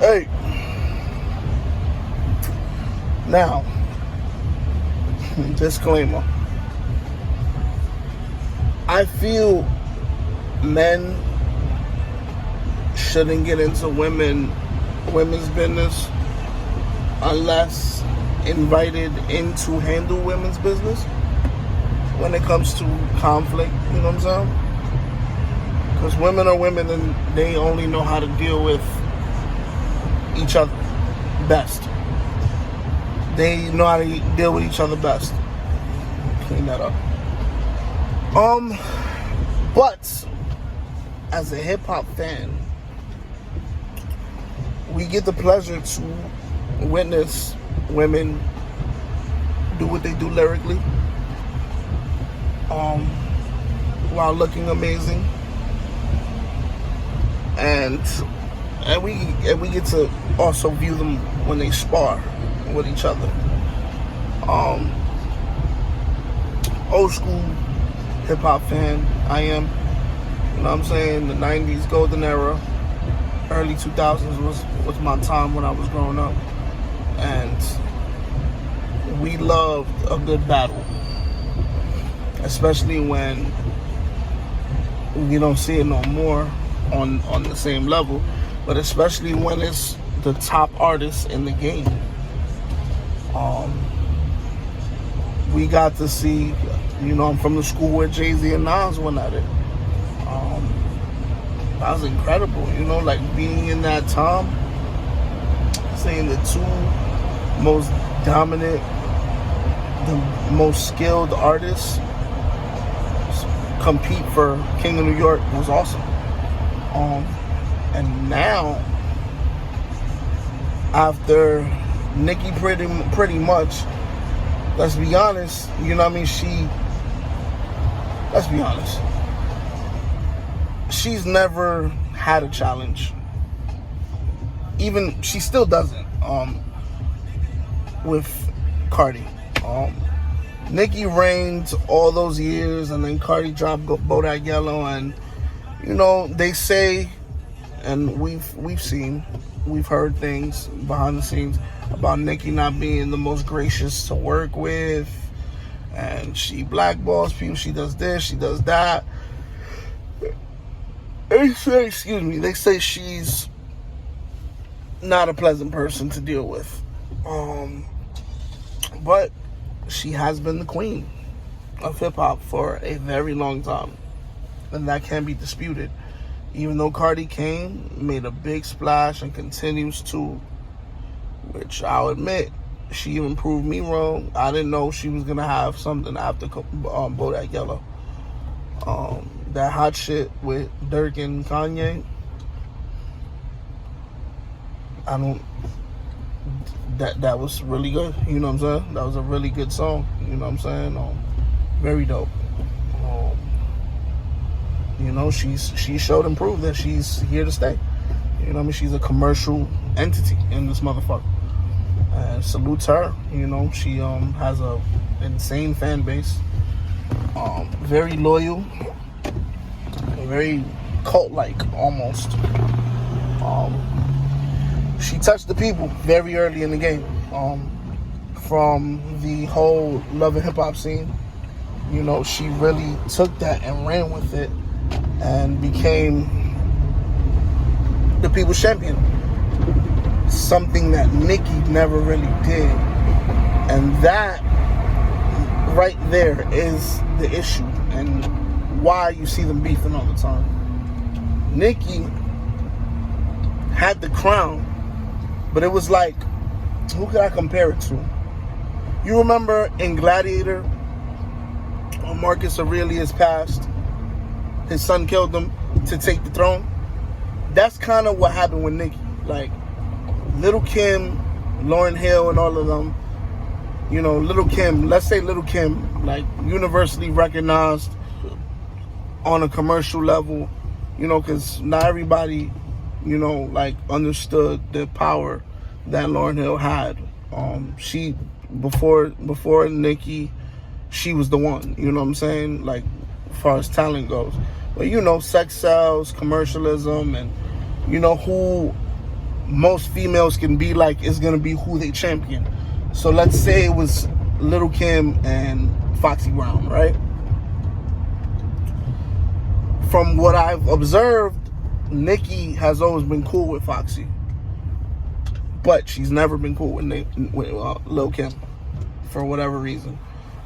Hey, now, disclaimer. I feel men shouldn't get into women's business unless invited in to handle women's business when it comes to conflict, you know what I'm saying? Because women are women and they only know how to deal with each other best. They know how to deal with each other best. Clean that up. But as a hip-hop fan, we get the pleasure to witness women do what they do lyrically, while looking amazing, and we get to also view them when they spar with each other. Old school hip hop fan I am. You know what I'm saying? The 90s golden era, early 2000s was my time when I was growing up. And we loved a good battle. Especially when you don't see it no more on the same level. But especially when it's the top artists in the game. We got to see, you know, I'm from the school where Jay-Z and Nas went at it. That was incredible, you know, like being in that time, seeing the two most dominant, the most skilled artists compete for King of New York was awesome. And now, after Nicki pretty much, let's be honest, you know what I mean, let's be honest, she's never had a challenge. Even, she still doesn't, with Cardi. Nicki reigned all those years, and then Cardi dropped Bodak Yellow, and, you know, they say, and we've seen, we've heard things behind the scenes about Nicki not being the most gracious to work with, and she blackballs people, she does this, she does that. They say she's not a pleasant person to deal with. But she has been the queen of hip-hop for a very long time, and that can't be disputed. Even though Cardi came, made a big splash, and continues to, which I'll admit, she even proved me wrong. I didn't know she was going to have something after Bodak Yellow. That hot shit with Dirk and Kanye, that was really good, you know what I'm saying? That was a really good song, you know what I'm saying? Very dope. You know, she showed and proved that she's here to stay. You know what I mean? She's a commercial entity in this motherfucker. And salutes her. You know, she has a insane fan base. Very loyal. Very cult-like, almost. She touched the people very early in the game. From the whole love and hip-hop scene. You know, she really took that and ran with it and became the people's champion. Something that Nicki never really did. And that right there is the issue and why you see them beefing all the time. Nicki had the crown, but it was like, who could I compare it to? You remember in Gladiator, when Marcus Aurelius passed, his son killed him to take the throne? That's kind of what happened with Nicki. Like, Lil' Kim, Lauryn Hill, and all of them, you know, Lil' Kim, let's say Lil' Kim, like, universally recognized on a commercial level, you know, because not everybody, you know, like, understood the power that Lauryn Hill had. She, before Nicki, she was the one, you know what I'm saying? Like, as far as talent goes. But, you know, sex sells, commercialism, and, you know, who most females can be like is gonna be who they champion. So let's say it was Lil' Kim and Foxy Brown, right? From what I've observed, Nicki has always been cool with Foxy, but she's never been cool with Lil' Kim for whatever reason.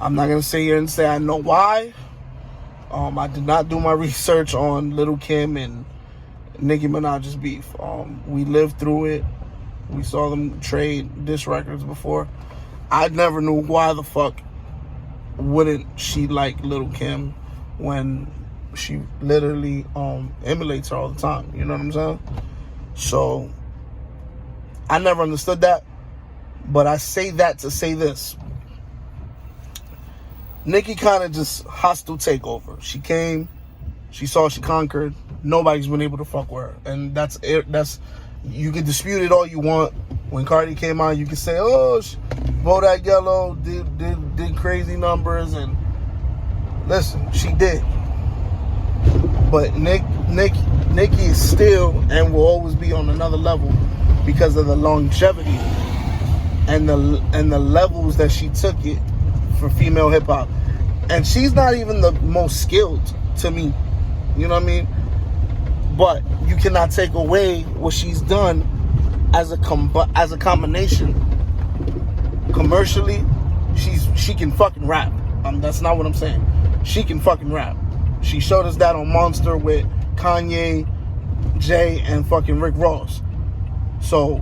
I'm not gonna sit here and say I know why. I did not do my research on Lil' Kim and Nicki Minaj's beef. We lived through it. We saw them trade diss records before. I never knew why the fuck wouldn't she like Lil' Kim when she literally emulates her all the time. You know what I'm saying? So I never understood that. But I say that to say this. Nicki kind of just hostile takeover. She came, she saw, she conquered. Nobody's been able to fuck with her, and that's it. You can dispute it all you want. When Cardi came out, you can say, "Oh, Bodak Yellow did crazy numbers," and listen, she did. But Nicki is still and will always be on another level because of the longevity and the levels that she took it for female hip hop. And she's not even the most skilled to me. You know what I mean? But you cannot take away what she's done as a combination. Commercially, she can fucking rap. That's not what I'm saying. She can fucking rap. She showed us that on Monster with Kanye, Jay, and fucking Rick Ross. So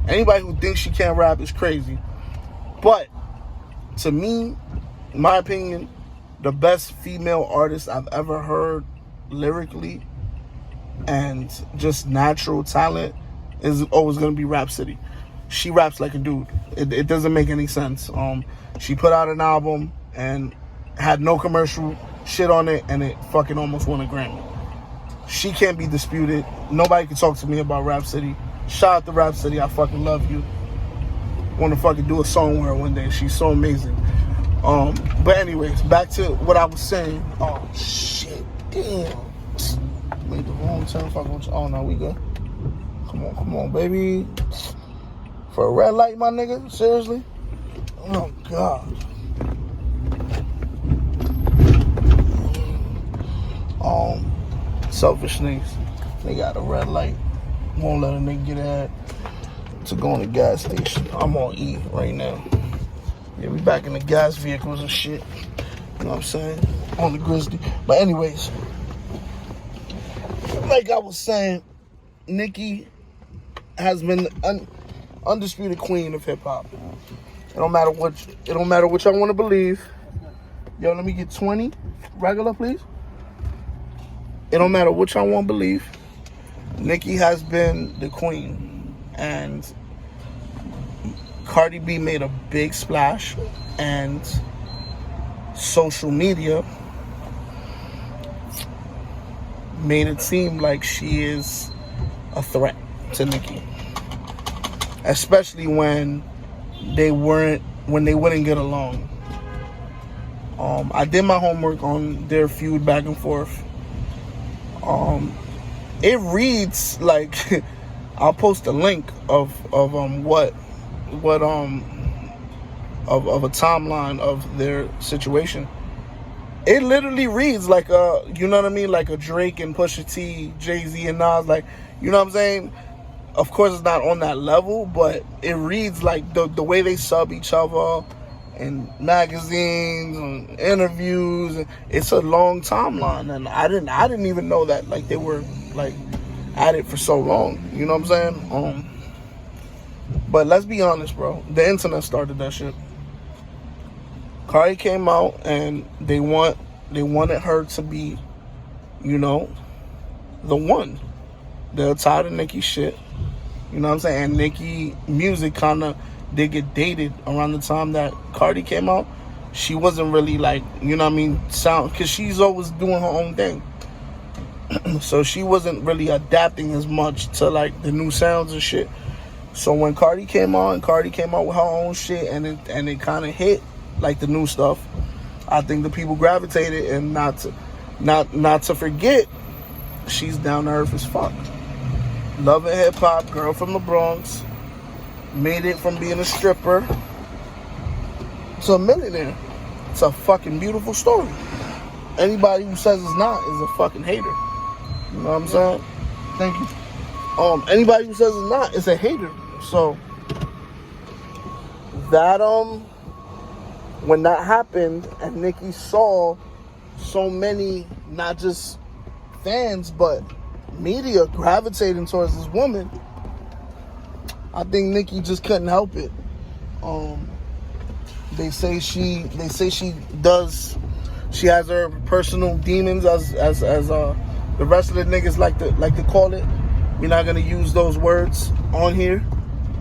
anybody who thinks she can't rap is crazy. But to me, in my opinion, the best female artist I've ever heard lyrically and just natural talent is always going to be Rhapsody. She raps like a dude. It doesn't make any sense. She put out an album and had no commercial shit on it, and it fucking almost won a Grammy. She can't be disputed. Nobody can talk to me about Rhapsody. Shout out to Rhapsody. I fucking love you. Want to fucking do a song with her one day. She's so amazing. But anyways, back to what I was saying. Oh shit, damn. Made the wrong turn. Oh no, we good. Come on, baby. For a red light, my nigga. Seriously? Oh god. Selfish niggas. They got a red light. Won't let a nigga get ahead to go in the gas station. I'm on E right now. Yeah, we back in the gas vehicles and shit. You know what I'm saying? On the Grizzly. But anyways, like I was saying, Nicki has been the undisputed queen of hip hop. It don't matter what y'all want to believe. Yo, let me get 20 regular, please. It don't matter what y'all want to believe. Nicki has been the queen, and Cardi B made a big splash, and social media made it seem like she is a threat to Nicki, especially when they wouldn't get along. I did my homework on their feud back and forth. It reads like I'll post a link of a timeline of their situation. It literally reads like a, you know what I mean, like a Drake and Pusha T, Jay-Z and Nas, like, you know what I'm saying? Of course it's not on that level, but it reads like the way they sub each other in magazines and interviews. It's a long timeline, and I didn't even know that like they were like at it for so long. You know what I'm saying? But let's be honest, bro. The internet started that shit. Cardi came out and they wanted her to be, you know, the one. They're tired of Nicki shit. You know what I'm saying? And Nicki music kind of did get dated around the time that Cardi came out. She wasn't really like, you know what I mean, sound, because she's always doing her own thing. So she wasn't really adapting as much to like the new sounds and shit. So when Cardi came out with her own shit, and it kind of hit like the new stuff, I think the people gravitated. And not to forget, she's down to earth as fuck. Love and hip hop, girl from the Bronx, made it from being a stripper to a millionaire. It's a fucking beautiful story. Anybody who says it's not is a fucking hater. You know what I'm saying? Thank you. Anybody who says it's not is a hater. So that when that happened and Nicki saw so many, not just fans, but media gravitating towards this woman, I think Nicki just couldn't help it. They say she has her personal demons, as the wrestling niggas like to call it. We're not gonna use those words on here.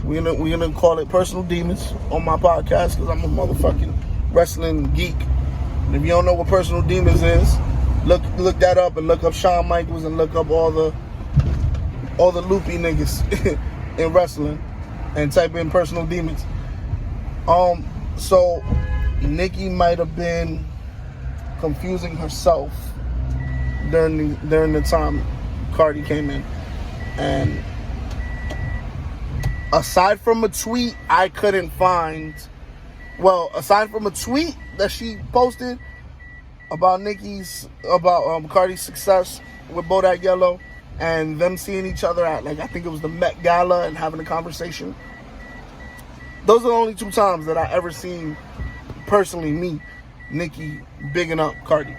We're gonna call it personal demons on my podcast because I'm a motherfucking wrestling geek. And if you don't know what personal demons is, look that up and look up Shawn Michaels and look up all the loopy niggas in wrestling and type in personal demons. So Nicki might have been confusing herself during the time Cardi came in. And aside from a tweet I couldn't find, aside from a tweet that she posted about Cardi's success with Bodak Yellow and them seeing each other at, I think it was the Met Gala and having a conversation. Those are the only 2 times that I ever seen, personally, Nicki bigging up Cardi.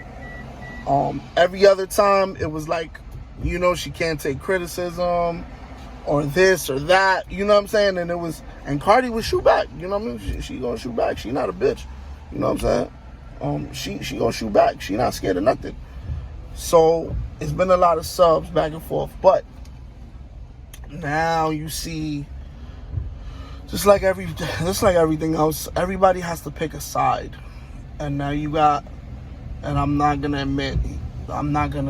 Every other time it was she can't take criticism or this or that, you know what I'm saying? And Cardi would shoot back, you know what I mean? She gonna shoot back. She not a bitch, you know what I'm saying? She gonna shoot back. She not scared of nothing. So it's been a lot of subs back and forth, but now you see, just like everything else, everybody has to pick a side. And now you got, and I'm not gonna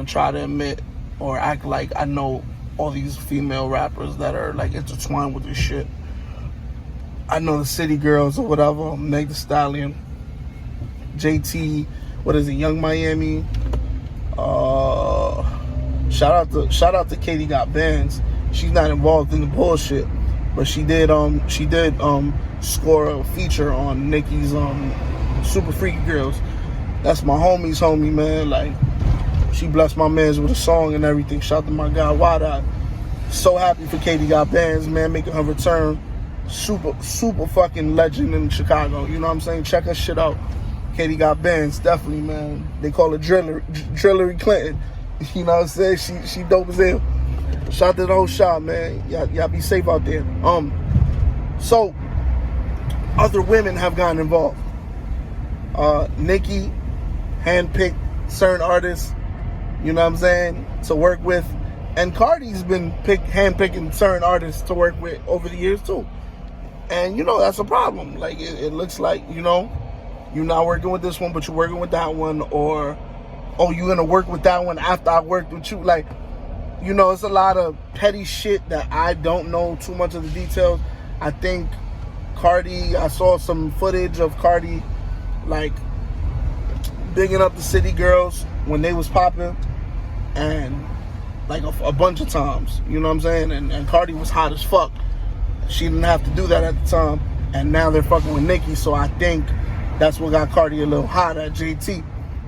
try to admit or act like I know all these female rappers that are intertwined with this shit. I know the City Girls or whatever, Meg Thee Stallion, JT, Young Miami. Shout out to Katie Got Bands. She's not involved in the bullshit, but she did score a feature on Nicki's Super Freaky Girls. That's my homie's homie, man. She blessed my mans with a song and everything. Shout out to my guy Wide Eye. So happy for Katie Got Bands, man, making her return. Super fucking legend in Chicago. You know what I'm saying? Check her shit out. Katie Got Bands, definitely, man. They call her Drillery Clinton. You know what I'm saying? She dope as hell. Shout out to the whole shop, man. Y'all be safe out there. So other women have gotten involved. Nicki handpicked certain artists, you know what I'm saying, to work with. And Cardi's been handpicking certain artists to work with over the years too. And that's a problem. It looks like, you're not working with this one, but you're working with that one, or you're gonna work with that one after I worked with you. It's a lot of petty shit that I don't know too much of the details. I think Cardi, I saw some footage of Cardi bigging up the City Girls when they was popping, and a bunch of times, you know what I'm saying? And Cardi was hot as fuck. She didn't have to do that at the time, and now they're fucking with Nicki, so I think that's what got Cardi a little hot at JT,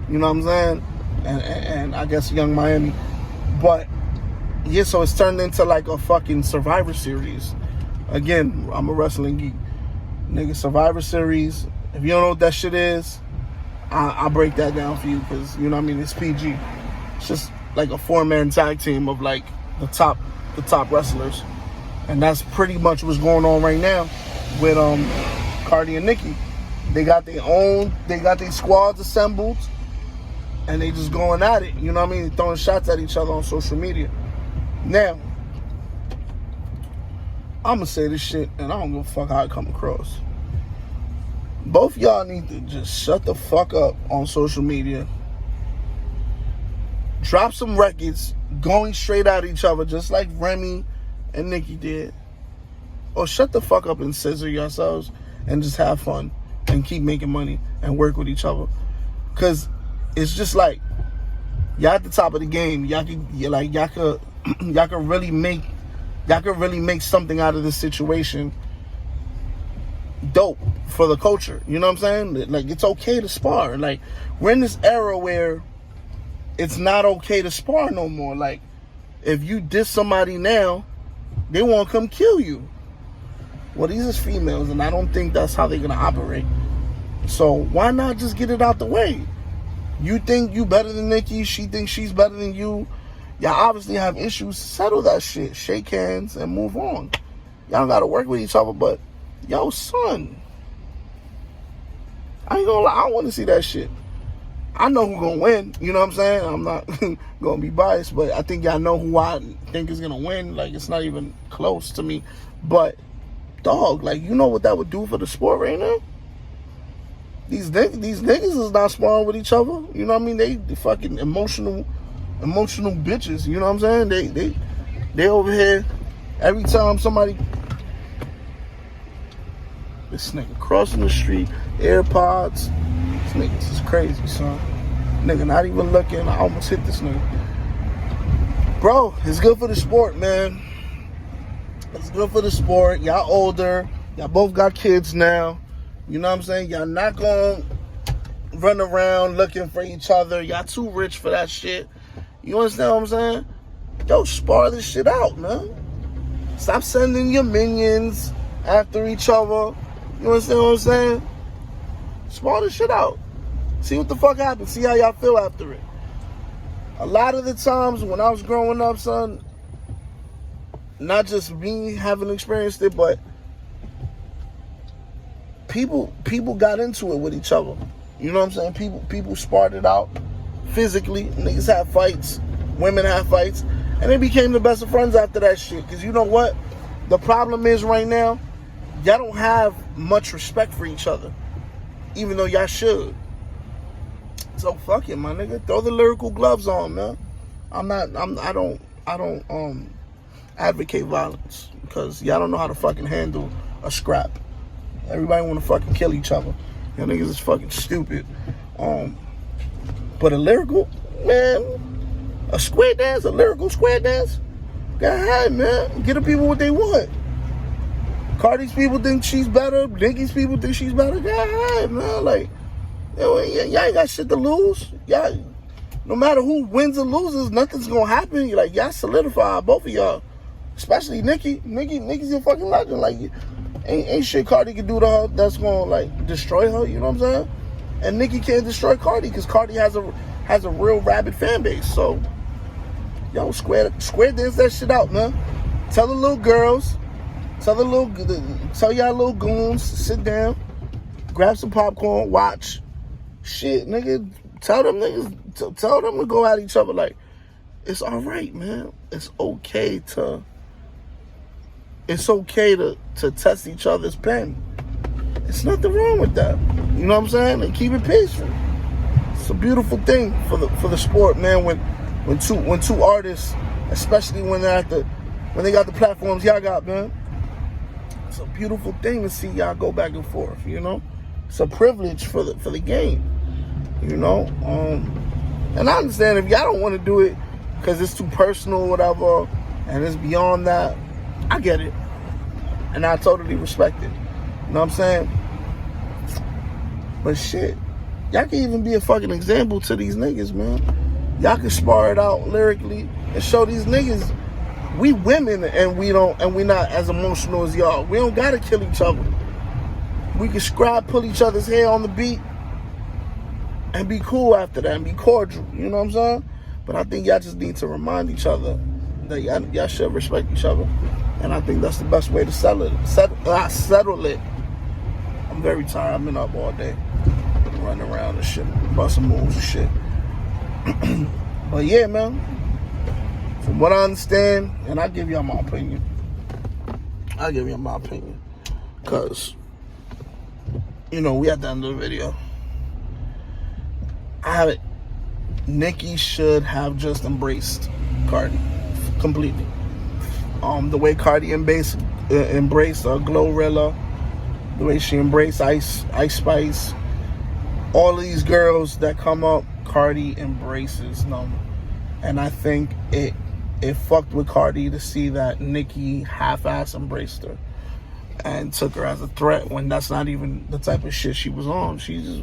you know what I'm saying? And I guess Young Miami. But yeah, so it's turned into a fucking Survivor Series. Again, I'm a wrestling geek. Nigga, Survivor Series. If you don't know what that shit is, I'll break that down for you, because, you know what I mean, it's PG. It's just a 4-man tag team of the top wrestlers. And that's pretty much what's going on right now with Cardi and Nicki. They got their squads assembled, and they just going at it, you know what I mean? Throwing shots at each other on social media. Now, I'm gonna say this shit, and I don't give a fuck how it come across. Both y'all need to just shut the fuck up on social media. Drop some records going straight at each other, just like Remy and Nicki did. Or shut the fuck up and scissor yourselves and just have fun and keep making money and work with each other. Cause it's just y'all at the top of the game. Y'all could really make y'all could really make something out of this situation dope for the culture. You know what I'm saying? Like, it's okay to spar. Like, we're in this era where it's not okay to spar no more. Like, if you diss somebody now, they want to come kill you. Well, these is females, and I don't think that's how they're going to operate. So why not just get it out the way? You think you better than Nicki. She thinks she's better than you. Y'all obviously have issues. Settle that shit. Shake hands and move on. Y'all got to work with each other, but yo, son, I ain't gonna lie, I don't want to see that shit. I know who's gonna win, you know what I'm saying? I'm not gonna be biased, but I think y'all know who I think is gonna win. Like, it's not even close to me. But, dog, like, you know what that would do for the sport right now? These niggas is not sparring with each other. You know what I mean? They fucking emotional bitches, you know what I'm saying? They over here, every time somebody... This nigga crossing the street, AirPods. This nigga is crazy, son. Nigga not even looking. I almost hit this nigga. Bro, it's good for the sport, man. It's good for the sport. Y'all older. Y'all both got kids now. You know what I'm saying? Y'all not gonna run around looking for each other. Y'all too rich for that shit. You understand what I'm saying? Yo, spar this shit out, man. Stop sending your minions after each other. You understand what I'm saying? Spar this shit out. See what the fuck happens. See how y'all feel after it. A lot of the times when I was growing up, son, not just me having experienced it, but people got into it with each other. You know what I'm saying? People sparred it out physically. Niggas had fights. Women had fights. And they became the best of friends after that shit. Because you know what? The problem is right now, y'all don't have much respect for each other, even though y'all should. So fuck it, my nigga. Throw the lyrical gloves on, man. I don't advocate violence because y'all don't know how to fucking handle a scrap. Everybody want to fucking kill each other. Y'all niggas is fucking stupid. But a lyrical, man, a square dance, a lyrical square dance. Go ahead, man. Get the people what they want. Cardi's people think she's better. Nicki's people think she's better. Go ahead, man. Like, y'all ain't got shit to lose. Y'all, no matter who wins or loses, nothing's gonna happen. Like, y'all solidify, both of y'all. Especially Nicki. Nicki's a fucking legend. Like, ain't shit Cardi can do to her that's gonna, like, destroy her. You know what I'm saying? And Nicki can't destroy Cardi because Cardi has a real rabid fan base. So, yo, square dance that shit out, man. Tell the little girls. Tell y'all little goons to sit down, grab some popcorn, watch. Shit, nigga. Tell them to go at each other. Like, it's all right, man. It's okay to test each other's pen. It's nothing wrong with that. You know what I'm saying? And keep it peaceful. It's a beautiful thing for the sport, man. When two artists, especially when they got the platforms y'all got, man. It's a beautiful thing to see y'all go back and forth, you know? It's a privilege for the game, you know? And I understand if y'all don't want to do it because it's too personal or whatever, and it's beyond that, I get it. And I totally respect it. You know what I'm saying? But shit, y'all can even be a fucking example to these niggas, man. Y'all can spar it out lyrically and show these niggas we women and we not as emotional as y'all. We don't gotta kill each other. We can scrap, pull each other's hair on the beat, and be cool after that and be cordial. You know what I'm saying? But I think y'all just need to remind each other that y'all should respect each other. And I think that's the best way to settle it. I'm very tired. I've been up all day. Running around and shit. Busting moves and shit. But yeah, man. From what I understand, and I'll give y'all my opinion. Because, you know, we at the end of the video. Nicki should have just embraced Cardi completely. The way Cardi embraced Glorilla, the way she embraced Ice Spice, all of these girls that come up, Cardi embraces them. And I think it it fucked with Cardi to see that Nicki half-ass embraced her and took her as a threat when that's not even the type of shit she was on. She's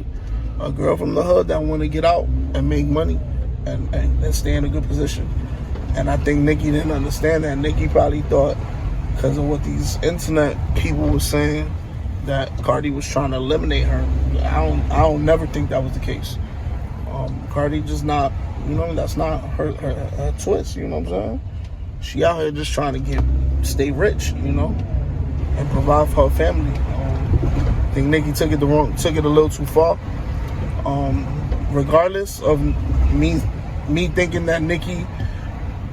a girl from the hood that want to get out and make money and stay in a good position. And I think Nicki didn't understand that. Nicki probably thought, because of what these internet people were saying, that Cardi was trying to eliminate her. I don't never think that was the case. Cardi just not, that's not her twist, you know what I'm saying? She out here just trying to stay rich, and provide for her family. I think Nicki took it a little too far. Regardless of me thinking that Nicki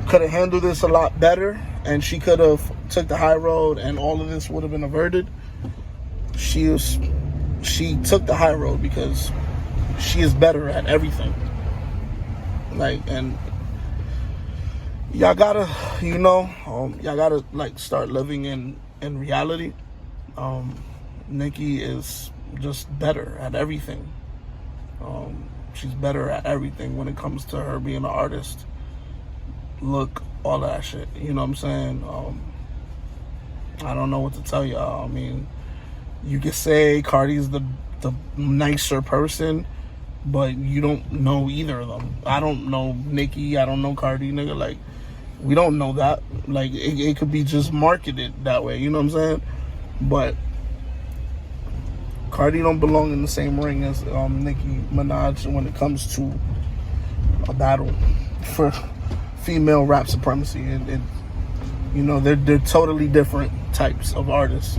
could have handled this a lot better, and she could have took the high road, and all of this would have been averted. She took the high road because she is better at everything. And y'all gotta, start living in reality. Nicki is just better at everything. She's better at everything when it comes to her being an artist. Look, all that shit. You know what I'm saying? I don't know what to tell y'all. I mean, you could say Cardi's the nicer person, but you don't know either of them. I don't know Nicki. I don't know Cardi, nigga. We don't know that. It could be just marketed that way. You know what I'm saying? But Cardi don't belong in the same ring as Nicki Minaj when it comes to a battle for female rap supremacy. They're totally different types of artists.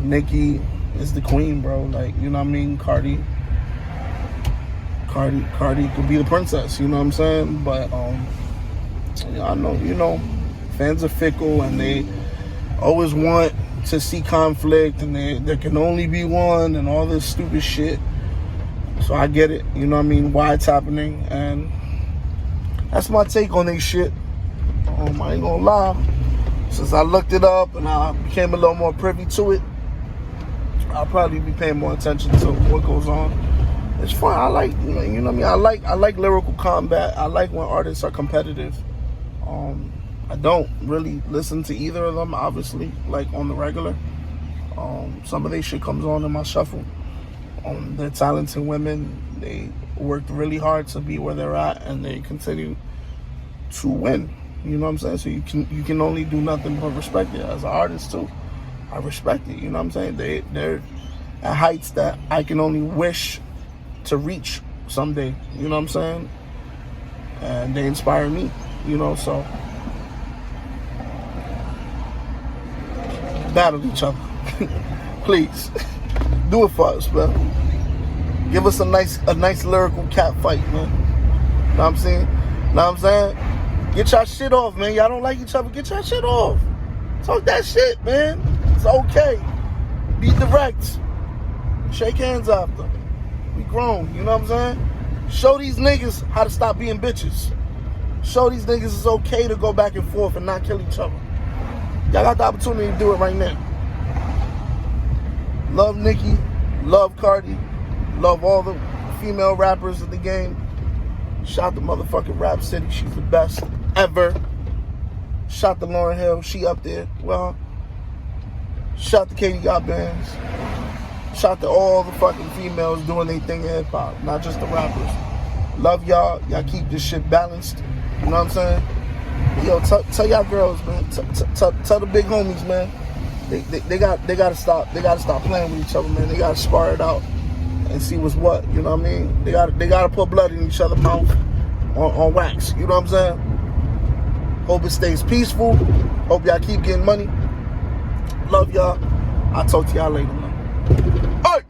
Nicki is the queen, bro. You know what I mean? Cardi could be the princess, you know what I'm saying? But I know, fans are fickle and they always want to see conflict, and there can only be one and all this stupid shit. So I get it, you know what I mean, why it's happening, and that's my take on this shit. I ain't gonna lie, since I looked it up and I became a little more privy to it, I'll probably be paying more attention to what goes on. It's fun. I like, you know what I mean? I like lyrical combat. I like when artists are competitive. I don't really listen to either of them, obviously, on the regular. Some of their shit comes on in my shuffle. They're talented women. They worked really hard to be where they're at, and they continue to win. You know what I'm saying? So you can only do nothing but respect it. As an artist too, I respect it. You know what I'm saying? They're at heights that I can only wish to reach someday. You know what I'm saying? And they inspire me. So battle each other. Please. Do it for us, man. Give us a nice lyrical cat fight, man. Know what I'm saying? Get your shit off, man. Y'all don't like each other. Get your shit off. Talk that shit, man. It's okay. Be direct. Shake hands after. We grown, you know what I'm saying? Show these niggas how to stop being bitches. Show these niggas it's okay to go back and forth and not kill each other. Y'all got the opportunity to do it right now. Love Nicki, love Cardi, love all the female rappers in the game. Shout to motherfucking Rap City, she's the best ever. Shout to Lauryn Hill, she up there. Well, shout to Katie Got Bands. Shout to all the fucking females doing their thing in hip hop, not just the rappers. Love y'all. Y'all keep this shit balanced. You know what I'm saying? Yo, tell y'all girls, man. Tell the big homies, man. They gotta stop. They gotta stop playing with each other, man. They gotta spar it out and see what's what. You know what I mean? They gotta put blood in each other's mouth on wax. You know what I'm saying? Hope it stays peaceful. Hope y'all keep getting money. Love y'all. I'll talk to y'all later, man. Hey!